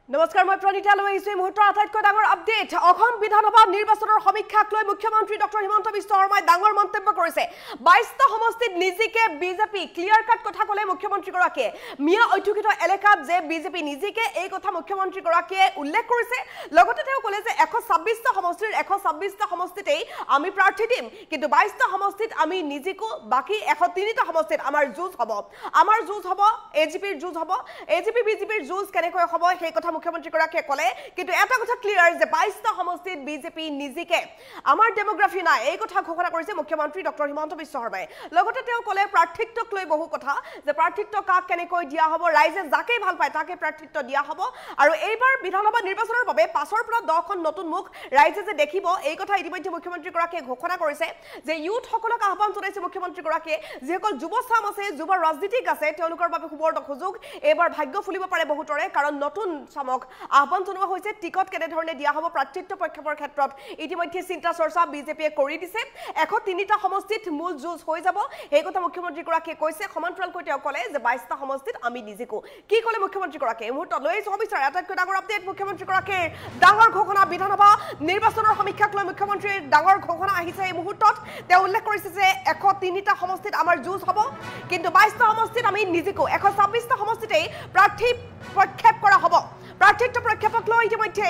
নমস্কাৰ মই প্ৰণিতা লৈ আহিছো মুহূৰ্তৰ আটাইতকৈ ডাঙৰ আপডেট অসম বিধানসভা নিৰ্বাচনৰ সমীক্ষাক লৈ মুখ্যমন্ত্ৰী ডক্টৰ হিমন্ত বিশ্ব শৰ্মাই ডাঙৰ মন্তব্য কৰিছে 22টা সমষ্টিত নিজিকে বিজেপি ক্লিয়াৰ কাট কথা ক'লে মুখ্যমন্ত্ৰী গৰাকীয়ে মিয়া ঐতিহ্যিত এলেকাত যে বিজেপি নিজিকে এই কথা মুখ্যমন্ত্ৰী গৰাকীয়ে উল্লেখ কৰিছে লগতে তেওঁ ক'লে যে 126টা সমষ্টিৰ 126টা সমষ্টিতেই আমি প্ৰাৰ্থী দিম কিন্তু 22টা সমষ্টিত আমি নিজিকো বাকি 103টা সমষ্টিত আমাৰ যুঁজ হ'ব এজিপিৰ যুঁজ হ'ব এজিপি বিজেপিৰ যুঁজ কেনেকৈ হ'ব সেই কথা মুখ্যমন্ত্ৰী গৰাকীয়ে ক'লে কিন্তু এটা কথা ক্লিয়াৰ যে 22টা সমষ্টিত বিজেপি নিজিকে আমাৰ ডেমোগ্ৰাফি নাই এই কথা ঘোষণা কৰিছে মুখ্যমন্ত্ৰী ডক্টৰ হিমন্ত বিশ্ব শৰ্মাই লগতে তেওঁ ক'লে প্ৰাৰ্থিত্বক লৈ বহু কথা যে প্ৰাৰ্থিত্ব কাক কেনেকৈ দিয়া হ'ব ৰাইজে যাকে ভাল পায় তাকে প্ৰাৰ্থিত্ব দিয়া হ'ব আৰু এইবাৰ বিধানসভা নিৰ্বাচনৰ বাবে পাছৰ পৰা 10খন নতুন মুখ ৰাইজে যে দেখিব এই কথা ইতিমধ্যে মুখ্যমন্ত্ৰী গৰাকীয়ে ঘোষণা কৰিছে যে ইউথ সকলক আহ্বান জনাইছে মুখ্যমন্ত্ৰী গৰাকীয়ে যিসকল যুৱচাম আছে যুৱ ৰাজনীতিক আছে তেওঁলোকৰ বাবে সুবৰ্ণ সুযোগ এইবাৰ ভাগ্য ফুলিব পাৰে বহুতৰে কাৰণ নতুন চামক আহ্বান জনোৱা হৈছে টিকট কেনে ধৰণে দিয়া হ'ব প্ৰাৰ্থিত্ব প্ৰক্ষেপৰ ক্ষেত্ৰত ইতিমধ্যে চিন্তা চৰ্চা বিজেপিয়ে কৰি দিছে 103টা সমষ্টিত মূল যুঁজ হৈ যাব এই কথা মুখ্যমন্ত্ৰী গৰাকীয়ে কৈছে সমান্তৰালকৈ তেওঁ ক'লে যে 22টা সমষ্টিত আমি নিজিকো কি ক'লে মুখ্যমন্ত্ৰী গৰাকীয়ে মুহূৰ্তত লৈ আহিছো বিচাৰ আটাইতকৈ ডাঙৰ আপডেট মুখ্যমন্ত্ৰী গৰাকীৰ ডাঙৰ ঘোষণা বিধানসভা নিৰ্বাচনৰ সমীক্ষাক লৈ মুখ্যমন্ত্ৰীৰ ডাঙৰ ঘোষণা আহিছে এই মুহূৰ্তত তেওঁ উল্লেখ কৰিছে যে 103টা সমষ্টিত আমাৰ যুঁজ হ'ব কিন্তু 22টা সমষ্টিত আমি নিজিকো 126টা সমষ্টিতেই প্ৰাৰ্থী প্ৰক্ষেপ কৰা হ'ব প্ৰাৰ্থিত্ব প্ৰক্ষেপক লৈ ইতিমধ্যে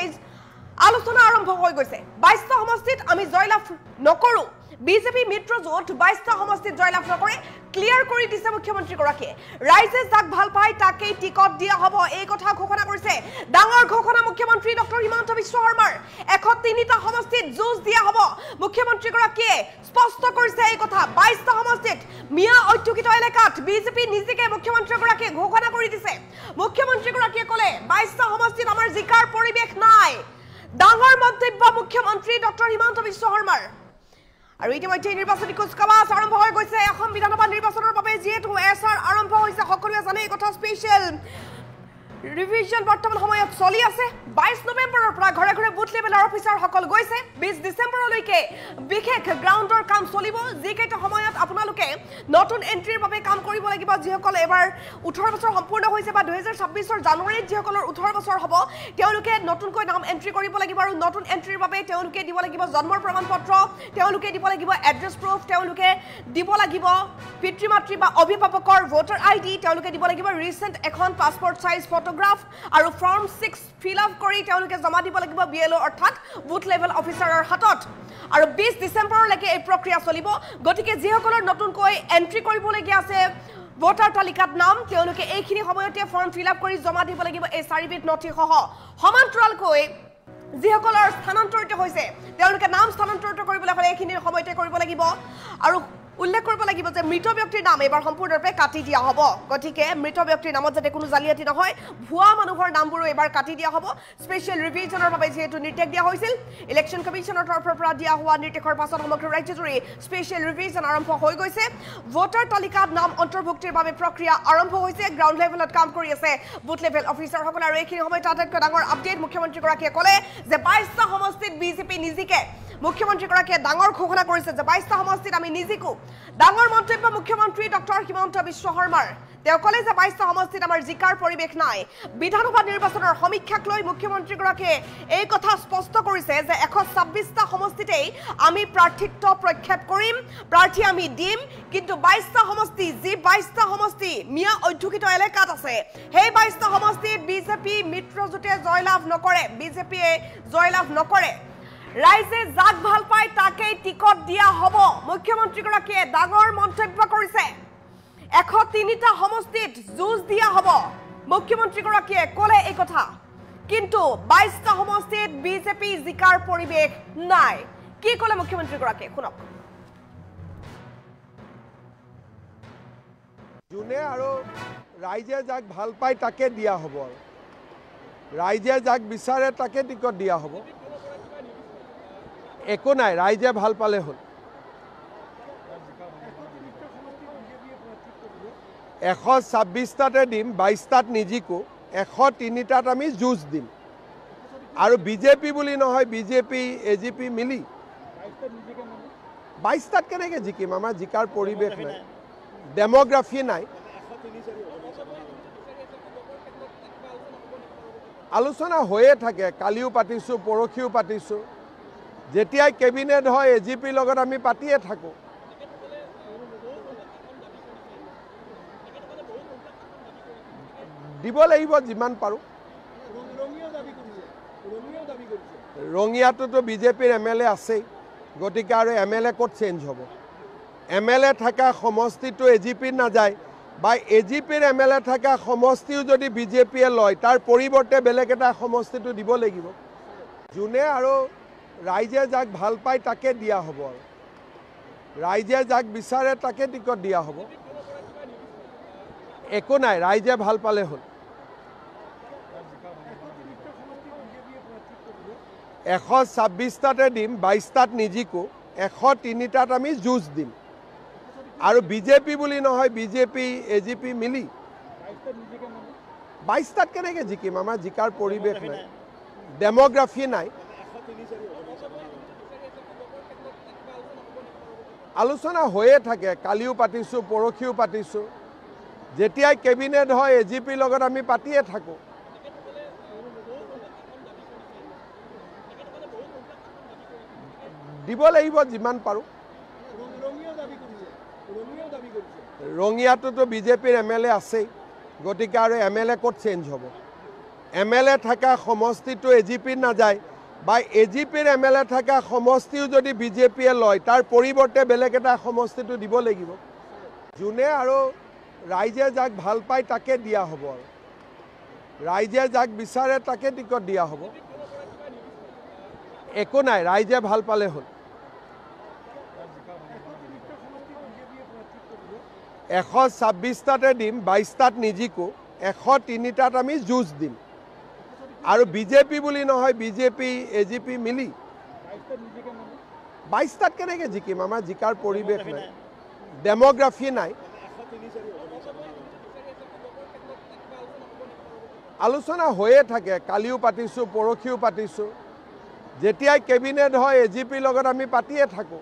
আলোচনা আৰম্ভ হৈ গৈছে 22টা সমষ্টিত আমি জয়লাভ নকৰো বিজেপি মিত্ৰ জোট 22টা সমষ্টিত জয়লাভ নকৰে ক্লিয়াৰ কৰি দিছে মুখ্যমন্ত্ৰী গৰাকীয়ে ৰাইজে যাক ভাল পায় তাকেই টিকট দিয়া হ'ব এই কথা ঘোষণা কৰিছে ডাঙৰ ঘোষণা মুখ্যমন্ত্ৰী ডক্টৰ হিমন্ত বিশ্ব শৰ্মাৰ 103টা সমষ্টিত যুঁজ দিয়া হ'ব মুখ্যমন্ত্ৰী গৰাকীয়ে স্পষ্ট কৰিছে এই কথা 22টা সমষ্টিত মিয়া ঐতিহ্যিত এলেকাত বিজেপি নিজিকে মুখ্যমন্ত্ৰী গৰাকীয়ে ঘোষণা কৰি দিছে মুখ্যমন্ত্ৰী গৰাকীয়ে ক'লে 22টা সমষ্টিত আমাৰ জিকাৰ পৰিৱেশ নাই ডাঙৰ মন্তব্য মুখ্যমন্ত্ৰী ডক্টৰ হিমন্ত বিশ্ব শৰ্মাৰ আৰু ইতিমধ্যে নিৰ্বাচনী কুচকাৱাজ আৰম্ভ হৈ গৈছে অসম বিধানসভা নিৰ্বাচনৰ বাবে যেহেতু এছআৰ আৰম্ভ হৈছে সকলোৱে জানে এই কথা স্পেচিয়েল ৰিভিজন বৰ্তমান সময়ত চলি আছে 22 নৱেম্বৰৰ পৰা ঘৰে ঘৰে বুথ লেভেলৰ অফিচাৰ সকল গৈছে 20 ডিসেম্বৰলৈকে বিশেষ গ্ৰাউণ্ডৰ কাম চলিব যিকেইটা সময়ত আপোনালোকে নতুন এন্ট্ৰিৰ বাবে কাম কৰিব লাগিব যিসকল এবাৰ 18 বছৰ সম্পূৰ্ণ হৈছে বা 2026ৰ জানুৱাৰীত যিসকলৰ 18 বছৰ হ'ব তেওঁলোকে নতুনকৈ নাম এন্ট্ৰি কৰিব লাগিব আৰু নতুন এন্ট্ৰিৰ বাবে তেওঁলোকে দিব লাগিব জন্মৰ প্ৰমাণপত্ৰ তেওঁলোকে দিব লাগিব এড্ৰেছ প্ৰুফ তেওঁলোকে দিব লাগিব পিতৃ মাতৃ বা অভিভাৱকৰ ভোটাৰ আইডি তেওঁলোকে দিব লাগিব ৰিসেন্ট এখন পাছপোৰ্ট সাইজ ফটোগ্ৰাফ আৰু ফৰ্ম 6 ফিল আপ কৰি তেওঁলোকে জমা দিব লাগিব বিএলও অৰ্থাৎ বুথ লেভেল অফিচাৰৰ হাতত আৰু 20 ডিসেম্বৰলৈকে এই প্ৰক্ৰিয়া চলিব গতিকে যিসকলৰ নতুনকৈ এন্ট্ৰি কৰিবলগীয়া আছে ভোটাৰ তালিকাত নাম তেওঁলোকে এইখিনি সময়তে ফৰ্ম ফিল আপ কৰি জমা দিব লাগিব এই চাৰিবিধ নথি সহ সমান্তৰালকৈ যিসকলৰ স্থানান্তৰিত হৈছে তেওঁলোকে নাম স্থানান্তৰিত কৰিবলৈ হ'লে এইখিনিৰ সময়তে কৰিব লাগিব আৰু উল্লেখ কৰিব লাগিব যে মৃত ব্যক্তিৰ নাম এবাৰ সম্পূৰ্ণৰূপে কাটি দিয়া হ'ব গতিকে মৃত ব্যক্তিৰ নামত যাতে কোনো জালিয়াতি নহয় ভুৱা মানুহৰ নামবোৰো এবাৰ কাটি দিয়া হ'ব স্পেচিয়েল ৰিভিজনৰ বাবে যেহেতু নিৰ্দেশ দিয়া হৈছিল ইলেকশ্যন কমিছনৰ তৰফৰ পৰা দিয়া হোৱা নিৰ্দেশৰ পাছত সমগ্ৰ ৰাজ্যজুৰি স্পেচিয়েল ৰিভিজন আৰম্ভ হৈ গৈছে ভোটাৰ তালিকাত নাম অন্তৰ্ভুক্তিৰ বাবে প্ৰক্ৰিয়া আৰম্ভ হৈছে গ্ৰাউণ্ড লেভেলত কাম কৰি আছে বুথ লেভেল অফিচাৰসকল আৰু এইখিনি সময়ত আটাইতকৈ ডাঙৰ আপডেট মুখ্যমন্ত্ৰী গৰাকীয়ে ক'লে যে 22টা সমষ্টিত বিজেপি নিজিকে মুখ্যমন্ত্ৰী গৰাকীয়ে ডাঙৰ ঘোষণা কৰিছে যে 22টা সমষ্টিত আমি নিজিকো ডাঙৰ মন্তব্য মুখ্যমন্ত্ৰী ডক্টৰ হিমন্ত বিশ্ব শৰ্মাৰ তেওঁ ক'লে যে 22টা সমষ্টিত আমাৰ জিকাৰ পৰিৱেশ নাই বিধানসভা নিৰ্বাচনৰ সমীক্ষাক লৈ মুখ্যমন্ত্ৰী গৰাকীয়ে এই কথা স্পষ্ট কৰিছে যে 126টা সমষ্টিতেই আমি প্ৰাৰ্থিত্ব প্ৰক্ষেপ কৰিম প্ৰাৰ্থী আমি দিম কিন্তু 22টা সমষ্টি যি 22টা সমষ্টি মিয়া ঐতিহ্যিত এলেকাত আছে সেই 22টা সমষ্টিত বিজেপি মিত্ৰজোঁটে জয়লাভ নকৰে বিজেপিয়ে জয়লাভ নকৰে ৰাইজে যাক ভাল পায় তাকেই টিকট দিয়া হ'ব মুখ্যমন্ত্ৰী গৰাকীয়ে ডাঙৰ মন্তব্য কৰিছে 103টা সমষ্টিত যুঁজ দিয়া হ'ব মুখ্যমন্ত্ৰী গৰাকীয়ে ক'লে এই কথা কিন্তু 22টা সমষ্টিত বিজেপি জিকাৰ পৰিৱেশ নাই কি ক'লে মুখ্যমন্ত্ৰী গৰাকীয়ে শুনক যোনে আৰু ৰাইজে যাক ভাল পায় তাকে দিয়া হ'ব ৰাইজে যাক বিচাৰে তাকে টিকট দিয়া হ'ব একো নাই ৰাইজে ভাল পালে হ'ল 126টাতে দিম 22টাত নিজিকো 103টাত আমি যুঁজ দিম আৰু বিজেপি বুলি নহয় বিজেপি এজিপি মিলি 22টাত কেনেকৈ জিকিম আমাৰ জিকাৰ পৰিৱেশ নাই ডেমোগ্ৰাফি নাই আলোচনা হৈয়ে থাকে, কালিও পাতিছোঁ, পৰহিও পাতিছোঁ। যেতিয়াই কেবিনেট হয় এজিপিৰ লগত আমি পাতিয়ে থাকোঁ। দিব লাগিব যিমান পাৰোঁ। ৰঙিয়াটোতো বিজেপিৰ MLA আছেই, গতিকে আৰু MLA ক'ত চেঞ্জ হ'ব? MLA থকা সমষ্টিটো এজিপিৰ নাযায়, বা এজিপিৰ MLA থকা সমষ্টিও যদি বিজেপিয়ে লয়, তাৰ পৰিৱৰ্তে বেলেগ এটা সমষ্টিটো দিব লাগিব। যোনে আৰু ৰাইজে যাক ভাল পায় তাকে দিয়া হ'ব, আৰু ৰাইজে যাক বিচাৰে তাকে টিকট দিয়া হ'ব। একো নাই, ৰাইজে ভাল পালে হ'ল। 126টাতে দিম, 22টাত নিজিকো, 103টাত আমি যুঁজ দিম। আৰু বিজেপি বুলি নহয়, বিজেপি এজিপি মিলি 22টাত কেনেকৈ জিকিম? আমাৰ জিকাৰ পৰিৱেশ নাই, ডেম'গ্ৰাফি নাই। আলোচনা হৈয়ে থাকে, কালিও পাতিছোঁ, পৰহিও পাতিছোঁ। যেতিয়াই কেবিনেট হয় এজিপিৰ লগত আমি পাতিয়ে থাকোঁ। দিব লাগিব যিমান পাৰোঁ। ৰঙিয়াটোতো বিজেপিৰ MLA আছেই, গতিকে আৰু MLA ক'ত চেঞ্জ হ'ব? MLA থকা সমষ্টিটো এজিপিৰ নাযায়, বা এজিপিৰ MLA থকা সমষ্টিও যদি বিজেপিয়ে লয়, তাৰ পৰিৱৰ্তে বেলেগ এটা সমষ্টিটো দিব লাগিব। যোনে আৰু ৰাইজে যাক ভাল পায় তাকে দিয়া হ'ব, আৰু ৰাইজে যাক বিচাৰে তাকে টিকট দিয়া হ'ব। একো নাই, ৰাইজে ভাল পালে হ'ল। 126টাতে দিম, 22টাত নিজিকো, 103টাত আমি যুঁজ দিম। আৰু বিজেপি বুলি নহয়, বিজেপি এজিপি মিলি 22টাত কেনেকৈ জিকিম? আমাৰ জিকাৰ পৰিৱেশ নাই, ডেম'গ্ৰাফি নাই। আলোচনা হৈয়ে থাকে, কালিও পাতিছোঁ, পৰহিও পাতিছোঁ। যেতিয়াই কেবিনেট হয় এজিপিৰ লগত আমি পাতিয়ে থাকোঁ।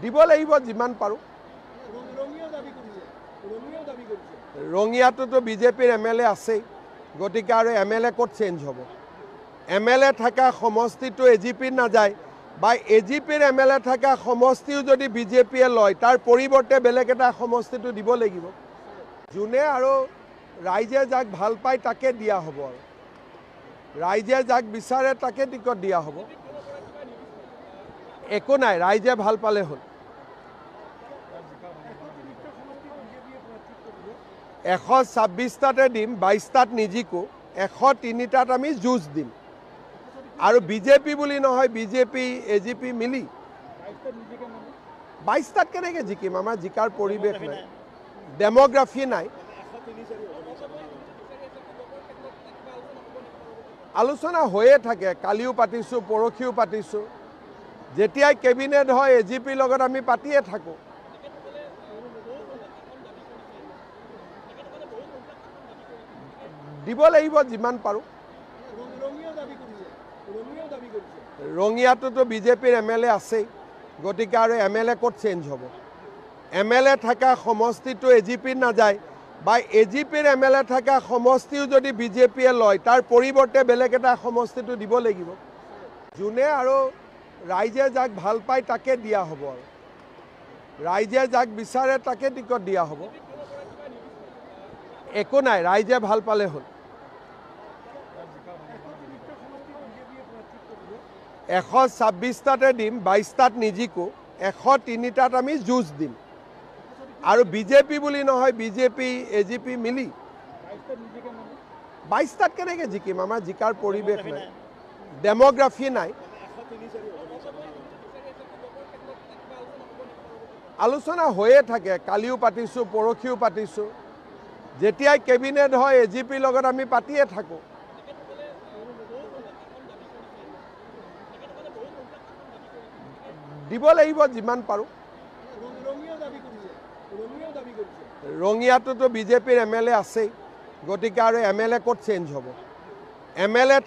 দিব লাগিব যিমান পাৰোঁ। ৰঙিয়াটোতো বিজেপিৰ MLA আছেই, গতিকে আৰু MLA ক'ত চেঞ্জ হ'ব? MLA থকা সমষ্টিটো এজিপিৰ নাযায়, বা এজিপিৰ MLA থকা সমষ্টিও যদি বিজেপিয়ে লয়, তাৰ পৰিৱৰ্তে বেলেগ এটা সমষ্টিটো দিব লাগিব। যোনে আৰু ৰাইজে যাক ভাল পায় তাকে দিয়া হ'ব, আৰু ৰাইজে যাক বিচাৰে তাকে টিকট দিয়া হ'ব। একো নাই, ৰাইজে ভাল পালে হ'ল। 126টাতে দিম, 22টাত নিজিকো, 103টাত আমি যুঁজ দিম। আৰু বিজেপি বুলি নহয়, বিজেপি এজিপি মিলি 22টাত কেনেকৈ জিকিম? আমাৰ জিকাৰ পৰিৱেশ নাই, ডেম'গ্ৰাফি নাই। আলোচনা হৈয়ে থাকে, কালিও পাতিছোঁ, পৰহিও পাতিছোঁ। যেতিয়াই কেবিনেট হয় এজিপিৰ লগত আমি পাতিয়ে থাকোঁ। দিব লাগিব যিমান পাৰোঁ। ৰঙিয়াটোতো বিজেপিৰ MLA আছেই, গতিকে আৰু MLA ক'ত চেঞ্জ হ'ব? MLA থকা সমষ্টিটো এজিপিৰ নাযায়, বা এজিপিৰ MLA থকা সমষ্টিও যদি বিজেপিয়ে লয়, তাৰ পৰিৱৰ্তে বেলেগ এটা সমষ্টিটো দিব লাগিব। যোনে আৰু ৰাইজে যাক ভাল পায় তাকে দিয়া হ'ব, আৰু ৰাইজে যাক বিচাৰে তাকে টিকট দিয়া হ'ব। একো নাই, ৰাইজে ভাল পালে হ'ল। 126টাতে দিম, 22টাত নিজিকো, 103টাত আমি যুঁজ দিম। আৰু বিজেপি বুলি নহয়, বিজেপি এজিপি মিলি 22টাত কেনেকৈ জিকিম? আমাৰ জিকাৰ পৰিৱেশ নাই, ডেম'গ্ৰাফি নাই। আলোচনা হৈয়ে থাকে, কালিও পাতিছোঁ, পৰহিও পাতিছোঁ। যেতিয়াই কেবিনেট হয় এজিপিৰ লগত আমি পাতিয়ে থাকোঁ। দিব লাগিব যিমান পাৰোঁ। ৰঙিয়াটোতো বিজেপিৰ MLA আছেই, গতিকে আৰু MLA ক'ত চেঞ্জ হ'ব? MLA